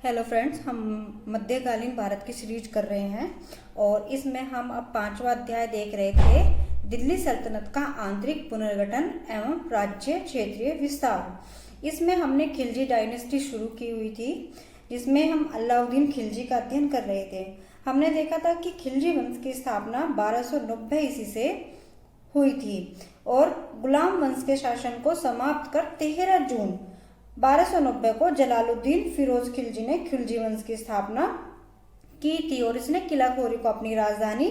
Hello friends, हम मध्यकालीन भारत की सीरीज कर रहे हैं और इसमें हम अब 5वां अध्याय देख रहे थे, दिल्ली सल्तनत का आंतरिक पुनर्गठन एवं राज्य क्षेत्रीय विस्तार। इसमें हमने खिलजी डायनेस्टी शुरू की हुई थी, जिसमें हम अलाउद्दीन खिलजी का अध्ययन कर रहे थे। हमने देखा था कि खिलजी वंश की स्थापना 1290 ईस्वी से हुई थी और गुलाम वंश के शासन को समाप्त कर 13 जून 1290 को जलालुद्दीन फिरोज खिलजी ने खिलजी वंश की स्थापना की थी और इसने किलाखोरी को अपनी राजधानी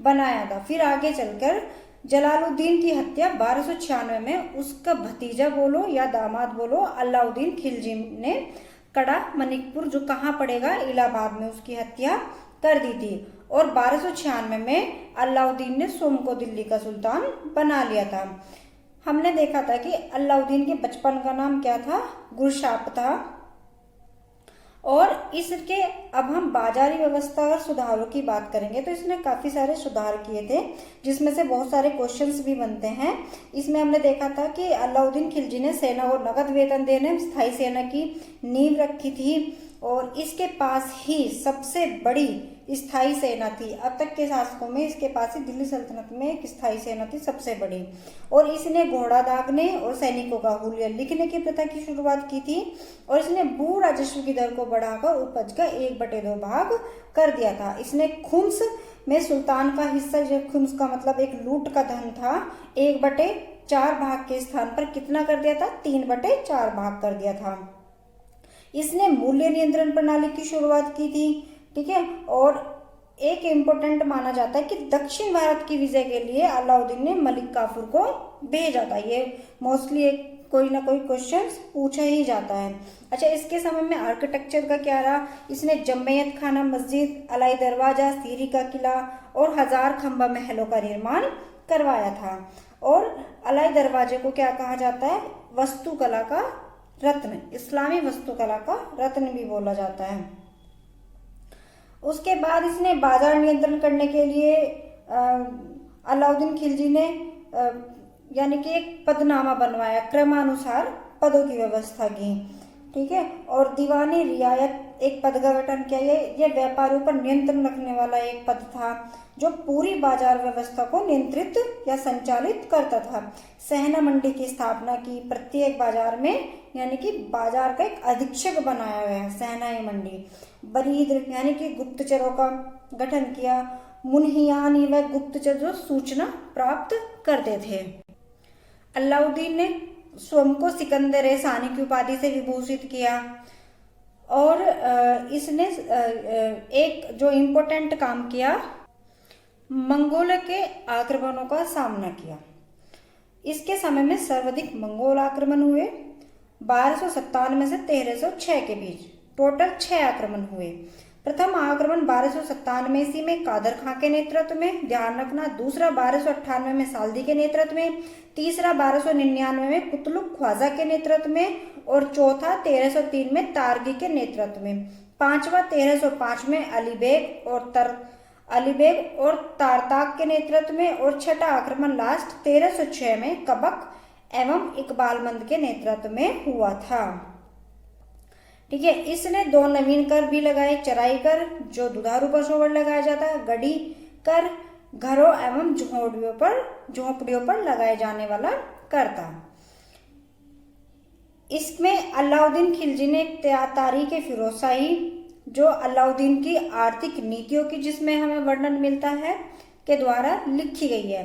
बनाया था। फिर आगे चलकर जलालुद्दीन की हत्या 1296 में उसका भतीजा बोलो या दामाद बोलो अलाउद्दीन खिलजी ने कड़ा मनिकपुर, जो कहाँ पड़ेगा, इलाहाबाद में, उसकी हत्या कर दी थी। और 1296 में अलाउद्दीन ने सोम को दिल्ली का सुल्तान बना लिया था। हमने देखा था कि अलाउद्दीन के बचपन का नाम क्या था, गुरशाप था। और इसके अब हम बाजारी व्यवस्था और सुधारों की बात करेंगे तो इसने काफी सारे सुधार किए थे, जिसमें से बहुत सारे क्वेश्चंस भी बनते हैं। इसमें हमने देखा था कि अलाउद्दीन खिलजी ने सेना को नगद वेतन देने, स्थायी सेना की नींव रखी थी और इसके पास ही सबसे बड़ी स्थायी सेना थी। अब तक के शासकों में इसके पास ही दिल्ली सल्तनत में एक स्थायी सेना थी सबसे बड़ी। और इसने घोड़ा दागने और सैनिकों का हुलिया लिखने की प्रथा की शुरुआत की थी और इसने भू राजस्व की दर को बढ़ाकर उपज का 1/2 भाग कर दिया था। इसने खुम्स में सुल्तान का हिस्सा, जो खुम्स का मतलब एक लूट का धन था, 1/4 भाग के स्थान पर कितना कर दिया था, 3/4 भाग कर दिया था। इसने मूल्य नियंत्रण प्रणाली की शुरुआत की थी, ठीक है। और एक इम्पोर्टेंट माना जाता है कि दक्षिण भारत की विजय के लिए अलाउद्दीन ने मलिक काफूर को भेजा था। ये मोस्टली एक कोई ना कोई क्वेश्चन पूछा ही जाता है। अच्छा, इसके समय में आर्किटेक्चर का क्या रहा, इसने जम्मैयत खाना मस्जिद, अलाई दरवाजा, सीरी का किला और 1000 खंबा महलों का निर्माण करवाया था। और अलाई दरवाजे को क्या कहा जाता है, वास्तुकला का रत्न, इस्लामी वास्तुकला का रत्न भी बोला जाता है। उसके बाद इसने बाजार नियंत्रण करने के लिए अलाउद्दीन खिलजी ने यानी कि एक पदनामा बनवाया, क्रमानुसार पदों की व्यवस्था की, ठीक है। और दीवानी रियायत एक पद का गठन किया। ये व्यापारियों पर नियंत्रण रखने वाला एक पद था जो पूरी बाजार व्यवस्था को नियंत्रित या संचालित करता था। सहना मंडी की स्थापना की, प्रत्येक बाजार में यानी कि बाजार का एक अधीक्षक बनाया हुआ है, सहनाई मंडी। बरीद यानी कि गुप्तचरों का गठन किया। मुन्हियानी व गुप्तचर जो सूचना प्राप्त करते थे। अलाउद्दीन ने स्वयं को सिकंदर सानी की उपाधि से विभूषित किया और इसने एक जो इम्पोर्टेंट काम किया, मंगोलों के आक्रमणों का सामना किया। इसके समय में सर्वाधिक मंगोल आक्रमण हुए, 1297 से 1306 के बीच टोटल 6 आक्रमण हुए। प्रथम आक्रमण 1297 ईस्वी में कादर खां के नेतृत्व में, ध्यान रखना। दूसरा 1298 में साल्दी के नेतृत्व में, तीसरा 1299 में कुतलुक ख्वाजा के नेतृत्व में और चौथा 1303 में तारगी के नेतृत्व में। पांचवा 1305 में अलीबेग और तारताक के नेतृत्व में और छठा आक्रमण लास्ट 1306 में कबक एवं इकबालमंद के नेतृत्व में हुआ था, ठीक है। इसने 2 नवीन कर भी लगाए, चराई कर जो दुधारू पशुओं पर लगाया जाता है, गड़ी कर घरों एवं झोपड़ियों पर लगाए जाने वाला कर था। इसमें अलाउद्दीन खिलजी ने तारीख फिरोजशाही, जो अलाउद्दीन की आर्थिक नीतियों की जिसमें हमें वर्णन मिलता है, के द्वारा लिखी गई है।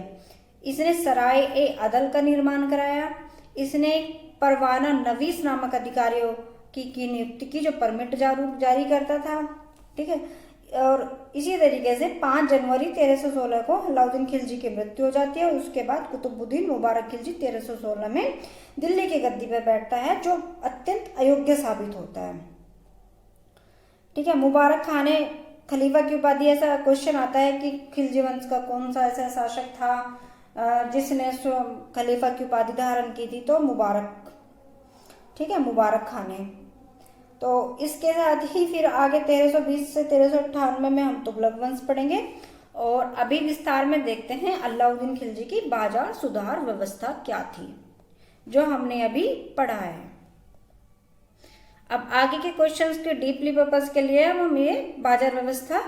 इसने सराय ए अदल का निर्माण कराया। इसने परवाना नवीस नामक अधिकारियों की नियुक्ति की, जो परमिट जारी करता था, ठीक है। और इसी तरीके से 5 जनवरी 1316 को अलाउद्दीन खिलजी की मृत्यु हो जाती है। उसके बाद कुतुबुद्दीन मुबारक खिलजी 1316 में दिल्ली की गद्दी पर बैठता है, जो अत्यंत अयोग्य साबित होता है, ठीक है। मुबारक खां ने खलीफा की उपाधि, ऐसा क्वेश्चन आता है कि खिलजी वंश का कौन सा ऐसा शासक था जिसने खलीफा की उपाधि धारण की थी, तो मुबारक, ठीक है, मुबारक खां ने। तो इसके साथ ही फिर आगे 1320 से 1398 में हम तुगलक वंश पढ़ेंगे और अभी विस्तार में देखते हैं अलाउद्दीन खिलजी की बाजार सुधार व्यवस्था क्या थी, जो हमने अभी पढ़ा है। अब आगे के क्वेश्चंस के डीपली पर्पस के लिए हम ये बाजार व्यवस्था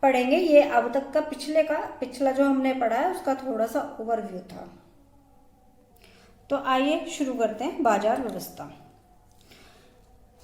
पढ़ेंगे। ये अब तक का पिछला जो हमने पढ़ा है उसका थोड़ा सा ओवरव्यू था। तो आइए शुरू करते हैं बाजार व्यवस्था।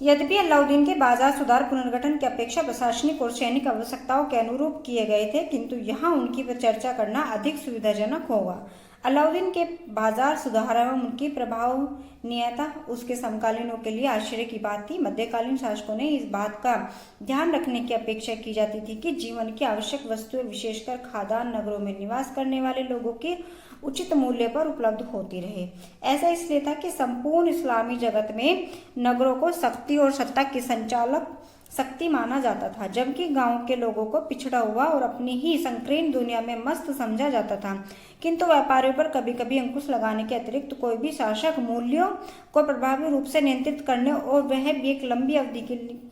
यद्यपि अलाउद्दीन के बाजार सुधार पुनर्गठन की अपेक्षा प्रशासनिक और सैनिक आवश्यकताओं के अनुरूप किए गए थे, किंतु यहाँ उनकी चर्चा करना अधिक सुविधाजनक होगा। अलाउद्दीन के बाजार सुधार एवं उनकी प्रभावनीयता उसके समकालीनों के लिए आश्चर्य की बात थी। मध्यकालीन शासकों ने इस बात का ध्यान रखने की अपेक्षा की जाती थी कि जीवन की आवश्यक वस्तुएं, विशेषकर खाद्यान्न, नगरों में निवास करने वाले लोगों के उचित मूल्य पर उपलब्ध होती रहे। ऐसा इसलिए था कि संपूर्ण इस्लामी जगत में नगरों को शक्ति और सत्ता की संचालक शक्ति माना जाता था, जबकि गांव के लोगों को पिछड़ा हुआ और अपनी ही संकीर्ण दुनिया में मस्त समझा जाता था। किंतु व्यापारियों पर कभी कभी अंकुश लगाने के अतिरिक्त कोई भी शासक मूल्यों को प्रभावी रूप से नियंत्रित करने और वह भी एक लंबी अवधि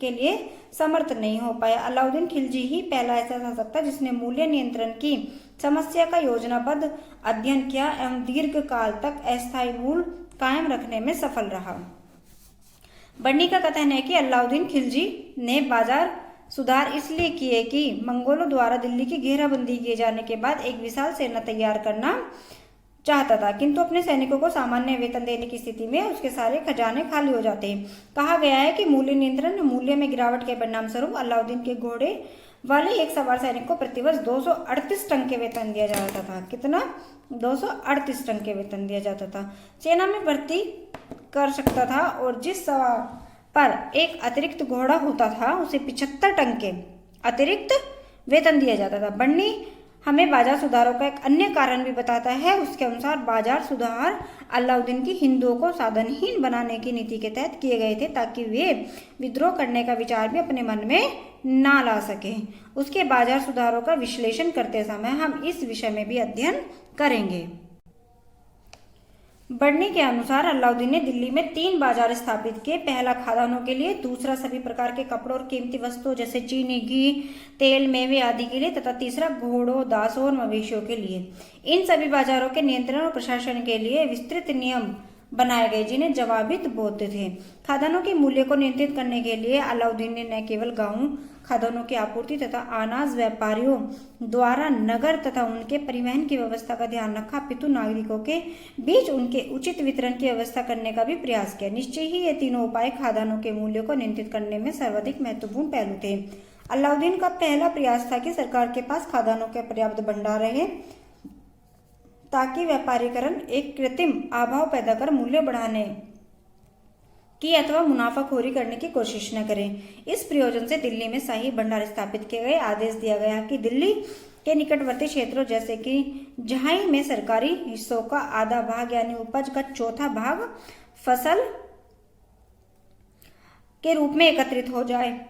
के लिए समर्थ नहीं हो पाया। अलाउद्दीन खिलजी ही पहला ऐसा शासक था जिसने मूल्य नियंत्रण की समस्या का योजनाबद्ध अध्ययन किया एवं दीर्घ काल तक अस्थायी मूल कायम रखने में सफल रहा। बर्नी का कथन है कि अलाउद्दीन खिलजी ने बाजार सुधार इसलिए किए कि मंगोलों द्वारा दिल्ली की घेराबंदी किए जाने के बाद एक विशाल सेना तैयार करना चाहता था, किंतु अपने सैनिकों को सामान्य वेतन देने की स्थिति में उसके सारे खजाने खाली हो जाते। कहा गया है कि मूल्य नियंत्रण मूल्य में गिरावट के परिणाम स्वरूप अलाउद्दीन के घोड़े वाले एक सवार सैनिक को प्रतिवर्ष 238 टन के वेतन दिया जाता था। कितना? 238 टन के वेतन दिया जाता था। सेना में भर्ती कर सकता था और जिस सवार पर एक अतिरिक्त घोड़ा होता था उसे 75 टन के अतिरिक्त वेतन दिया जाता था। बर्नी हमें बाजार सुधारों का एक अन्य कारण भी बताता है। उसके अनुसार बाजार सुधार अलाउद्दीन की हिंदुओं को साधनहीन बनाने की नीति के तहत किए गए थे, ताकि वे विद्रोह करने का विचार भी अपने मन में ना ला सके। उसके बाजार सुधारों का विश्लेषण करते समय हम इस विषय में भी अध्ययन करेंगे। बर्नी के अनुसार अलाउद्दीन ने दिल्ली में 3 बाजार स्थापित किए। पहला खाद्यान्नों के लिए, दूसरा सभी प्रकार के कपड़ों और कीमती वस्तुओं जैसे चीनी, घी, तेल, मेवे आदि के लिए, तथा तीसरा घोड़ों, दासों और मवेशियों के लिए। इन सभी बाजारों के नियंत्रण और प्रशासन के लिए विस्तृत नियम बनाए गए जिन्हें जवाबित बोलते थे। खाद्यान्नों के मूल्य को नियंत्रित करने के लिए अलाउद्दीन ने न केवल गांवों खाद्यान्नों की आपूर्ति तथा अनाज व्यापारियों द्वारा नगर तथा उनके परिवहन की व्यवस्था का ध्यान रखा, अपितु नागरिकों के बीच उनके उचित वितरण की व्यवस्था करने का भी प्रयास किया। निश्चय ही ये तीनों उपाय खाद्यान्नों के मूल्य को नियंत्रित करने में सर्वाधिक महत्वपूर्ण पहलू थे। अलाउद्दीन का पहला प्रयास था कि सरकार के पास खाद्यान्नों के पर्याप्त भंडार रहे, ताकि व्यापारीकरण एक कृत्रिम अभाव पैदा कर मूल्य बढ़ाने की अथवा मुनाफाखोरी करने की कोशिश न करें। इस प्रयोजन से दिल्ली में शाही भंडार स्थापित किए गए। आदेश दिया गया कि दिल्ली के निकटवर्ती क्षेत्रों जैसे कि झांसी में सरकारी हिस्सों का आधा भाग यानी उपज का चौथा भाग फसल के रूप में एकत्रित हो जाए।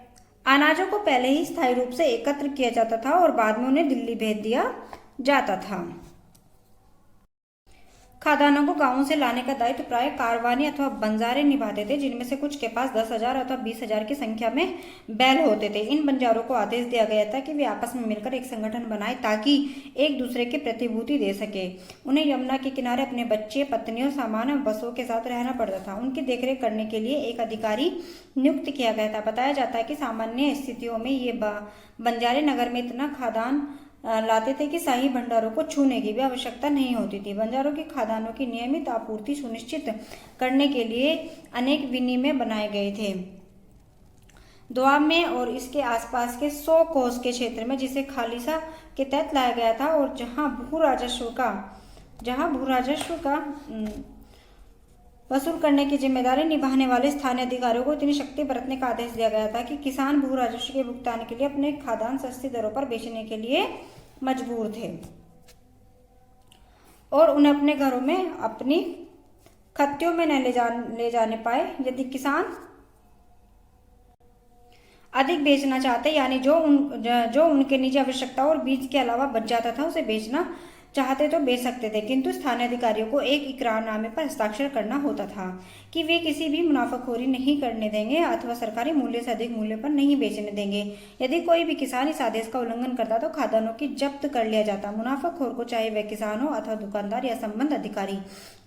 अनाजों को पहले ही स्थायी रूप से एकत्र किया जाता था और बाद में उन्हें दिल्ली भेज दिया जाता था। खाद्यान्नों को गांवों से लाने का दायित्व प्राय कारवानी अथवा बंजारे निभाते थे, जिनमें से कुछ के पास 10,000 अथवा 20,000 की संख्या में बैल होते थे। इन बंजारों को आदेश दिया गया था कि वे आपस में मिलकर एक संगठन बनाएं, ताकि एक दूसरे की प्रतिभूति दे सके। उन्हें यमुना के किनारे अपने बच्चे, पत्नी और सामान और बसों के साथ रहना पड़ता था। उनकी देखरेख करने के लिए एक अधिकारी नियुक्त किया गया था। बताया जाता है कि सामान्य स्थितियों में ये बंजारे नगर में इतना खाद्यान्न लाते थे कि शाही भंडारों को छूने की भी आवश्यकता नहीं होती थी। बंजारों की खाद्यान्नों की नियमित आपूर्ति सुनिश्चित करने के लिए अनेक विनिमय बनाए गए थे। दोआब में और इसके आसपास के 100 कोस के क्षेत्र में, जिसे खालिसा के तहत लाया गया था और जहां भू राजस्व का वसूल करने की जिम्मेदारी निभाने वाले स्थानीय अधिकारियों को इतनी शक्ति बरतने का आदेश दिया गया था कि किसान भू राजस्व के भुगतान के लिए अपने खाद्यान्न सस्ती दरों पर बेचने के लिए मजबूर थे और उन्हें अपने घरों में अपनी खत्तियों में न ले जाने पाए। यदि किसान अधिक बेचना चाहते, यानी जो उनके निजी आवश्यकताओं और बीज के अलावा बच जाता था, उसे बेचना चाहते तो बेच सकते थे, किंतु स्थानीय अधिकारियों को एक इकरारनामे पर हस्ताक्षर करना होता था कि वे किसी भी मुनाफाखोरी नहीं करने देंगे अथवा सरकारी मूल्य से अधिक मूल्य पर नहीं बेचने देंगे। यदि कोई भी किसान इस आदेश का उल्लंघन करता तो खाद्यान्नों की जब्त कर लिया जाता। मुनाफाखोर को, चाहे वह किसान हो अथवा दुकानदार या संबंध अधिकारी,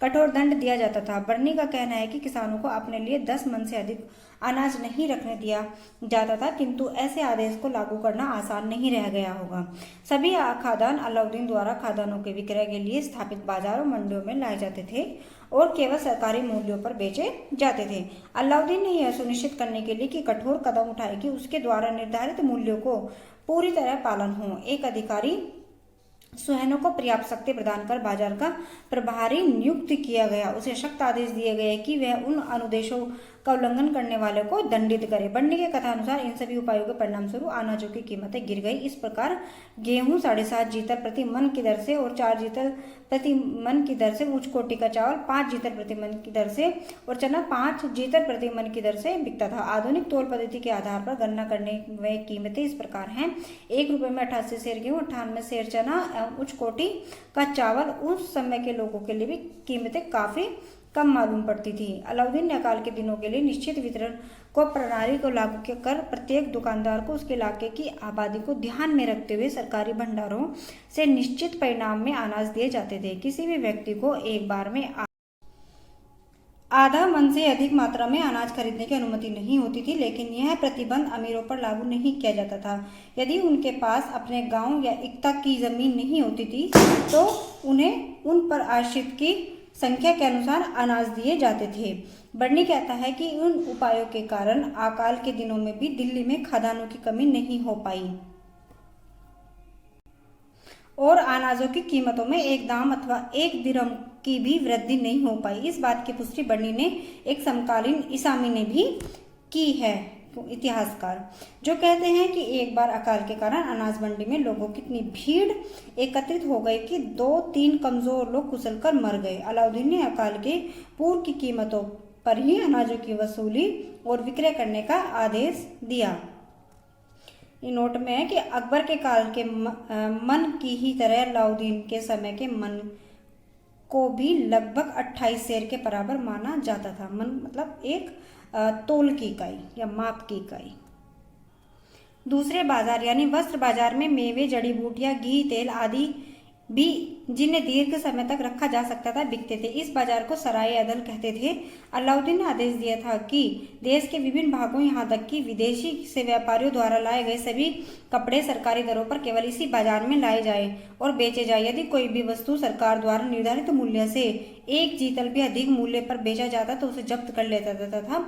कठोर दंड दिया जाता था। बर्नी का कहना है कि किसानों को अपने लिए 10 मन से अधिक अनाज नहीं रखने दिया जाता था, किंतु ऐसे आदेश को लागू करना आसान नहीं रह गया होगा। सभी खाद्यान्न अलाउद्दीन द्वारा खाद्यान्नों के विक्रय के लिए स्थापित बाजारों मंडियों में लाए जाते थे और केवल सरकारी मूल्यों पर बेचे जाते थे। अलाउद्दीन ने यह सुनिश्चित करने के लिए कि कठोर कदम उठाए कि उसके द्वारा निर्धारित मूल्यों को पूरी तरह पालन हो। एक अधिकारी सुहैनों को पर्याप्त शक्ति प्रदान कर बाजार का प्रभारी नियुक्त किया गया। उसे सख्त आदेश दिए गए कि वह उन अनुदेशों का उल्लंघन करने वाले को दंडित करे। बंडी के कथानुसार इन सभी उपायों के परिणाम स्वरूप अनाजों की कीमतें गिर गई। इस प्रकार गेहूं 7.5 जीतर प्रति मन की दर से और 4 जीतर प्रति मन की दर से, उच्च कोटि का चावल 5 जीतर प्रति मन की दर से और चना 5 जीतर प्रति मन की दर से बिकता था। आधुनिक तौल पद्धति के आधार पर गणना करने में कीमतें इस प्रकार हैं: 1 रुपये में 88 सेर गेहूँ, 98 सेर चना एवं उच्च कोटि का चावल। उस समय के लोगों के लिए भी कीमतें काफी कम मालूम पड़ती थी। अलाउद्दीन ने अकाल के दिनों के लिए निश्चित वितरण को प्रणाली को लागू कर प्रत्येक दुकानदार को उसके इलाके की आबादी को ध्यान में रखते हुए सरकारी भंडारों से निश्चित परिमाण में अनाज दिए जाते थे। किसी भी व्यक्ति को एक बार में आधा मन से अधिक मात्रा में अनाज खरीदने की अनुमति नहीं होती थी, लेकिन यह प्रतिबंध अमीरों पर लागू नहीं किया जाता था। यदि उनके पास अपने गांव या इक्ता की जमीन नहीं होती थी तो उन्हें उन पर आश्रित की संख्या के अनुसार अनाज दिए जाते थे। बर्नी कहता है कि उन उपायों के कारण अकाल के दिनों में भी दिल्ली में खाद्यान्नों की कमी नहीं हो पाई और अनाजों की कीमतों में एक दाम अथवा 1 दिरहम की भी वृद्धि नहीं हो पाई। इस बात की पुष्टि बर्नी ने एक समकालीन इसामी ने भी की है, इतिहासकार, जो कहते हैं कि एक बार अकाल के कारण अनाज मंडी में लोगों की इतनी भीड़ एकत्रित हो गई कि 2-3 कमजोर लोग कुचलकर मर गए। अलाउद्दीन ने अकाल के पूर्व की कीमतों पर ही अनाजों की वसूली और विक्रय करने का आदेश दिया। ये नोट में है कि अकबर के काल के मन की ही तरह अलाउद्दीन के समय के मन को भी लगभग 28 सेर के बराबर माना जाता था। मन मतलब एक तोल की इकाई या माप की इकाई। दूसरे बाजार यानी वस्त्र बाजार में मेवे, जड़ी बूटियां, घी, तेल आदि भी जिन्हें दीर्घ समय तक रखा जा सकता था बिकते थे। इस बाजार को सराय अदल कहते थे। अलाउद्दीन ने आदेश दिया था कि देश के विभिन्न भागों यहाँ तक कि विदेशी से व्यापारियों द्वारा लाए गए सभी कपड़े सरकारी दरों पर केवल इसी बाजार में लाए जाए और बेचे जाए। यदि कोई भी वस्तु सरकार द्वारा निर्धारित मूल्य से 1 जीतल भी अधिक मूल्य पर बेचा जाता तो उसे जब्त कर लेता जाता था।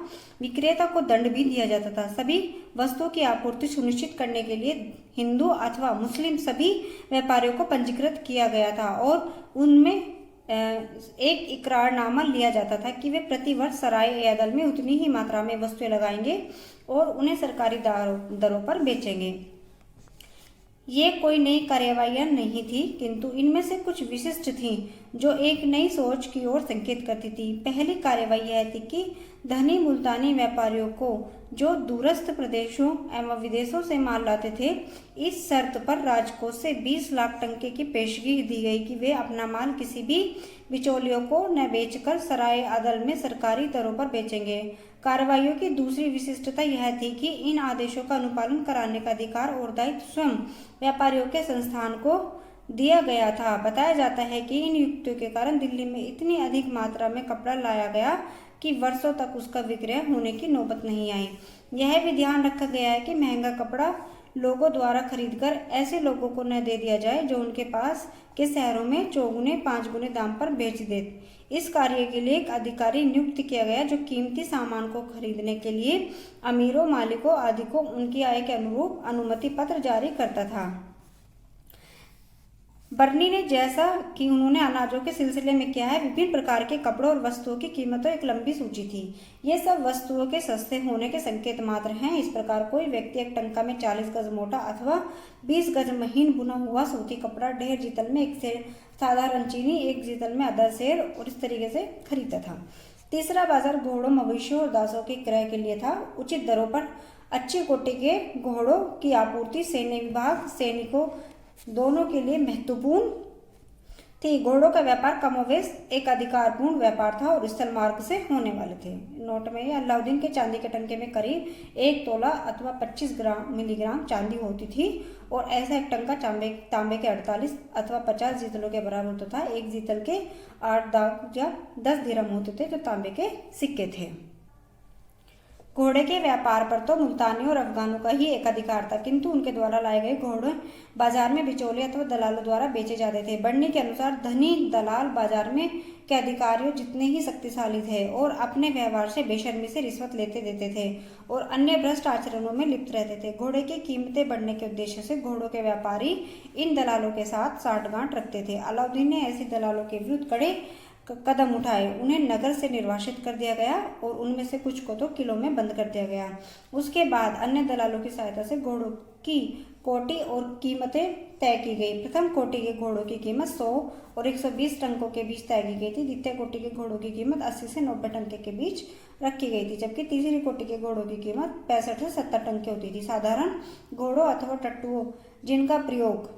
विक्रेता को दंड भी दिया जाता था। सभी वस्तुओं की आपूर्ति सुनिश्चित करने के लिए हिंदू अथवा मुस्लिम सभी व्यापारियों को पंजीकृत किया गया था और उनमें एक इकरारनामा लिया जाता था कि वे प्रतिवर्ष सराय अदल में उतनी ही मात्रा में वस्तुएं लगाएंगे और उन्हें सरकारी दरों पर बेचेंगे। ये कोई नई कार्यवाहियां नहीं थी, किंतु इनमें से कुछ विशिष्ट थीं जो एक नई सोच की ओर संकेत करती थी। पहली कार्यवाही यह थी कि धनी मुल्तानी व्यापारियों को जो दूरस्थ प्रदेशों एवं विदेशों से माल लाते थे, इस शर्त पर राजकोष से 20 लाख टंके की पेशगी दी गई कि वे अपना माल किसी भी बिचौलियों को न बेचकर सराय अदल में सरकारी दरों पर बेचेंगे। कार्रवाइयों की दूसरी विशिष्टता यह थी कि इन आदेशों का अनुपालन कराने का अधिकार और दायित्व स्वयं व्यापारियों के संस्थान को दिया गया था। बताया जाता है कि इन युक्तियों के कारण दिल्ली में इतनी अधिक मात्रा में कपड़ा लाया गया कि वर्षों तक उसका विक्रय होने की नौबत नहीं आई। यह भी ध्यान रखा गया है कि महंगा कपड़ा लोगों द्वारा खरीदकर ऐसे लोगों को न दे दिया जाए जो उनके पास के शहरों में 4 गुने 5 गुने दाम पर बेच दे। इस कार्य के लिए एक अधिकारी नियुक्त किया गया जो कीमती सामान को खरीदने के लिए अमीरों, मालिकों आदि को उनकी आय के अनुरूप अनुमति पत्र जारी करता था। बर्नी ने जैसा कि उन्होंने अनाजों के सिलसिले में किया है, विभिन्न प्रकार के कपड़ों और वस्तुओं की कीमतों एक लंबी सूची थी। ये सब वस्तुओं के सस्ते होने के संकेत मात्र हैं। इस प्रकार कोई व्यक्ति एक टंका में 40 गज मोटा अथवा 20 गज महीन बुना हुआ सूती कपड़ा 1.5 जीतल में 1 सेर साधारण चीनी, 1 जीतल में आधा सेर और इस तरीके से खरीदता था। तीसरा बाजार घोड़ों, मवेशियों और दासों के क्रय के लिए था। उचित दरों पर अच्छे कोटि के घोड़ों की आपूर्ति सैन्य विभाग, सैनिकों दोनों के लिए महत्वपूर्ण थी। घोड़ों का व्यापार कमोवेश एक अधिकारपूर्ण व्यापार था और स्थल मार्ग से होने वाले थे। नोट में अलाउद्दीन के चांदी के टंके में करीब 1 तोला अथवा 25 मिलीग्राम चांदी होती थी और ऐसा एक टंका तांबे के 48 अथवा 50 जीतलों के बराबर होता था। 1 जीतल के 8 दाग या 10 दिरहम होते थे जो तांबे के सिक्के थे। घोड़े के व्यापार पर तो मुल्तानियों और अफगानों का ही एक अधिकार था, किंतु उनके द्वारा लाए गए घोड़े बाजार में बिचौलिए अथवा दलालों द्वारा बेचे जाते थे। बढ़नी के अनुसार धनी दलाल बाजार में के अधिकारियों जितने ही शक्तिशाली थे और अपने व्यवहार से बेशर्मी से रिश्वत लेते देते थे और अन्य भ्रष्ट आचरणों में लिप्त रहते थे। घोड़े की कीमतें बढ़ने के उद्देश्य से घोड़ों के व्यापारी इन दलालों के साथ साठगांठ रखते थे। अलाउद्दीन ने ऐसे दलालों के विरुद्ध कड़े कदम उठाए। उन्हें नगर से निर्वासित कर दिया गया और उनमें से कुछ को तो किलों में बंद कर दिया गया। उसके बाद अन्य दलालों की सहायता से घोड़ों की कोटी और कीमतें तय की गई। प्रथम कोटि के घोड़ों की कीमत 100 और 120 टंकों के बीच तय की गई थी। द्वितीय कोटि के घोड़ों की कीमत 80 से 90 टंके के बीच रखी गई थी, जबकि तीसरी कोटि के घोड़ों की कीमत 65 से 70 टंके होती थी। साधारण घोड़ों अथवा टट्टुओं जिनका प्रयोग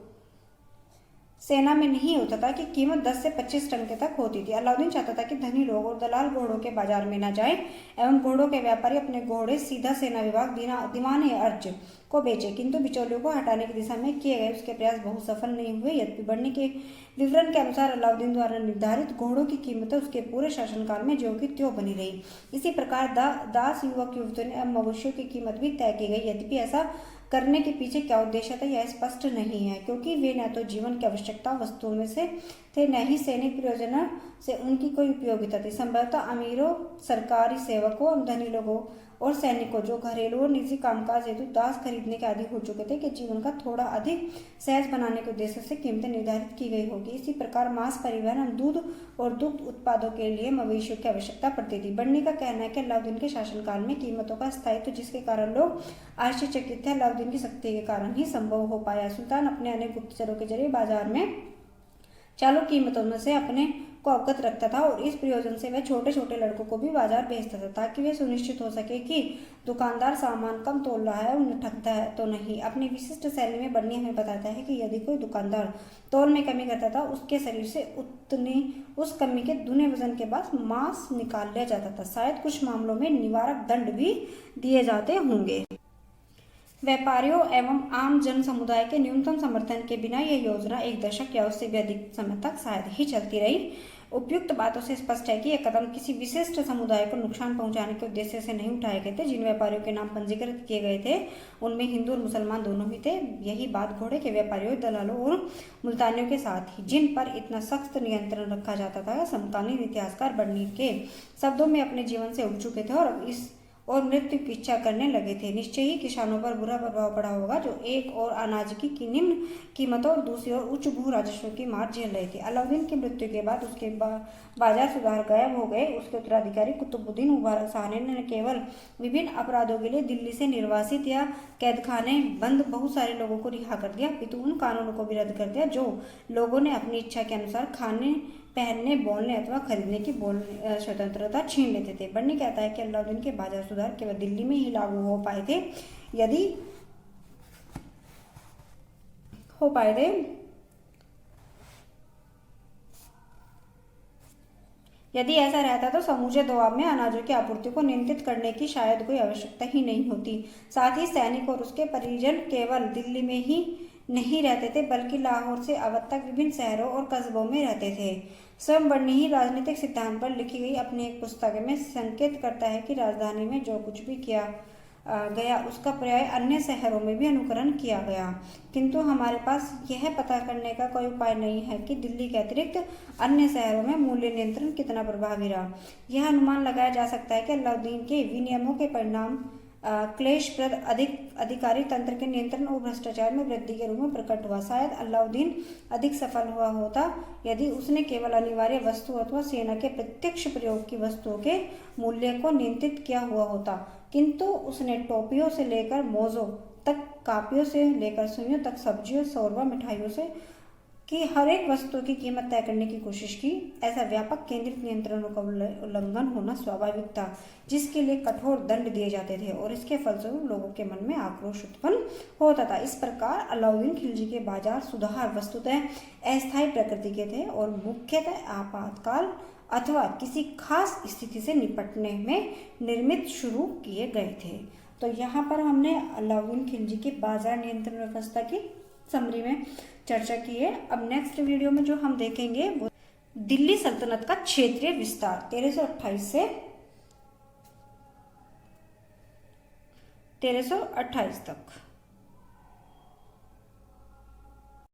सेना में नहीं होता था की कीमत 10 से 25 टंके तक होती थी। अलाउद्दीन चाहता था कि धनी लोग और दलाल घोड़ों के बाजार में न जाएं एवं घोड़ों के व्यापारी अपने घोड़े सीधा सेना विभाग दीवाने अर्ज को बेचे, किंतु बिचौलियों को हटाने की दिशा में किए गए उसके प्रयास बहुत सफल नहीं हुए। यद्यपि बढ़नी के विवरण के अनुसार अलाउद्दीन द्वारा निर्धारित घोड़ों की कीमतें उसके पूरे शासनकाल में ज्यों की त्यों बनी रही। इसी प्रकार दास युवक युवतियों एवं मवेशियों की कीमत भी तय की गई। यद्यपि ऐसा करने के पीछे क्या उद्देश्य था यह स्पष्ट नहीं है, क्योंकि वे न तो जीवन की आवश्यकता वस्तुओं में से थे, न ही सैनिक प्रयोजन से उनकी कोई उपयोगिता थी। संभवतः अमीरों, सरकारी सेवकों, धनी लोगों और सैनिकों जो घरेलू और निजी कामकाज हेतु दास खरीदने के आदि हो चुके थे, कि जीवन का थोड़ा अधिक सहज बनाने के उद्देश्य से कीमतें निर्धारित की गई होगी। इसी प्रकार मांस परिवहन, दूध और दुग्ध उत्पादों के लिए मवेशियों की आवश्यकता पड़ती थी। बढ़नी का कहना है कि अलाउद्दीन के शासनकाल में कीमतों का स्थायित्व जिसके कारण लोग आश्चर्यचकित थे, अलाउद्दीन की शक्ति के कारण ही संभव हो पाया। सुल्तान अपने अनेक गुप्तचरों के जरिए बाजार में चालू कीमतों में से अपने को अवगत रखता था और इस प्रयोजन से वह छोटे छोटे लड़कों को भी बाजार भेजता था, ताकि वे सुनिश्चित हो सके कि दुकानदार सामान कम तोल रहा है, उन्हें ठगता है तो नहीं। अपनी विशिष्ट शैली में बढ़नी हमें बताता है कि यदि कोई दुकानदार तोल में कमी करता था, उसके शरीर से उस कमी के दुने वजन के बाद मांस निकाल लिया जाता था। शायद कुछ मामलों में निवारक दंड भी दिए जाते होंगे। व्यापारियों एवं आम जन समुदाय के न्यूनतम समर्थन के बिना यह योजना 1 दशक या उससे भी अधिक समय तक शायद ही चलती रही। उपयुक्त बातों से स्पष्ट है कि यह कदम किसी विशिष्ट समुदाय को नुकसान पहुंचाने के उद्देश्य से नहीं उठाए गए थे। जिन व्यापारियों के नाम पंजीकृत किए गए थे उनमें हिंदू और मुसलमान दोनों ही थे। यही बात घोड़े के व्यापारियों, दलालों और मुल्तानियों के साथ ही जिन पर इतना सख्त नियंत्रण रखा जाता था, समकालीन इतिहासकार बढ़नी के शब्दों में अपने जीवन से उठ चुके थे और मृत्यु की इच्छा करने लगे थे। निश्चय ही किसानों पर बुरा प्रभाव पड़ा होगा, जो एक और अनाज की निम्न कीमतों और दूसरी ओर उच्च भू राजस्व की मार झेल रहे थे। अलाउद्दीन की मृत्यु के बाद उसके बाजार सुधार गायब हो गए। उसके उत्तराधिकारी कुतुबुद्दीन मुबारक शाह ने न केवल विभिन्न अपराधों के लिए दिल्ली से निर्वासित या कैदखाने बंद बहुत सारे लोगों को रिहा कर दिया, अपितु उन कानूनों को भी रद्द कर दिया जो लोगों ने अपनी इच्छा के अनुसार खाने, पहनने, बोलने अथवा खरीदने की स्वतंत्रता छीन लेते थे। बढ़नी कहता है कि अलाउद्दीन के बाजार सुधार केवल दिल्ली में ही लागू हो पाए थे। यदि ऐसा रहता तो समूचे दोआब में अनाजों की आपूर्ति को नियंत्रित करने की शायद कोई आवश्यकता ही नहीं होती। साथ ही सैनिक और उसके परिजन केवल दिल्ली में ही नहीं रहते थे, बल्कि लाहौर से अवध तक विभिन्न शहरों और कस्बों में रहते थे। स्वयं बढ़नी ही राजनीतिक सिद्धांत पर लिखी गई अपनी एक पुस्तक में संकेत करता है कि राजधानी में जो कुछ भी किया गया उसका पर्याय अन्य शहरों में भी अनुकरण किया गया, किंतु हमारे पास यह पता करने का कोई उपाय नहीं है कि दिल्ली के अतिरिक्त अन्य शहरों में मूल्य नियंत्रण कितना प्रभावी रहा। यह अनुमान लगाया जा सकता है कि अलाउद्दीन के विनियमों के परिणाम क्लेशप्रद अधिकारी तंत्र के नियंत्रण और भ्रष्टाचार में वृद्धि के रूप में प्रकट हुआ। शायद अलाउद्दीन अधिक सफल हुआ होता यदि उसने केवल अनिवार्य वस्तु अथवा सेना के प्रत्यक्ष प्रयोग की वस्तुओं के मूल्य को नियंत्रित किया हुआ होता, किंतु उसने टोपियों से लेकर मोज़ों तक, कापियों से लेकर सुइयों तक, सब्जियों, शोरबा, मिठाइयों से कि हर एक वस्तु की कीमत तय करने की कोशिश की। ऐसा व्यापक केंद्रित नियंत्रणों का उल्लंघन होना स्वाभाविक था, जिसके लिए कठोर दंड दिए जाते थे और इसके फलस्वरूप लोगों के मन में आक्रोश उत्पन्न होता था। इस प्रकार अलाउद्दीन खिलजी के बाजार सुधार वस्तुतः अस्थायी प्रकृति के थे और मुख्यतः आपातकाल अथवा किसी खास स्थिति से निपटने में निर्मित शुरू किए गए थे। तो यहाँ पर हमने अलाउद्दीन खिलजी की बाजार नियंत्रण व्यवस्था की समरी में चर्चा की है। अब नेक्स्ट वीडियो में जो हम देखेंगे वो दिल्ली सल्तनत का क्षेत्रीय विस्तार 1328 से 1328 तक।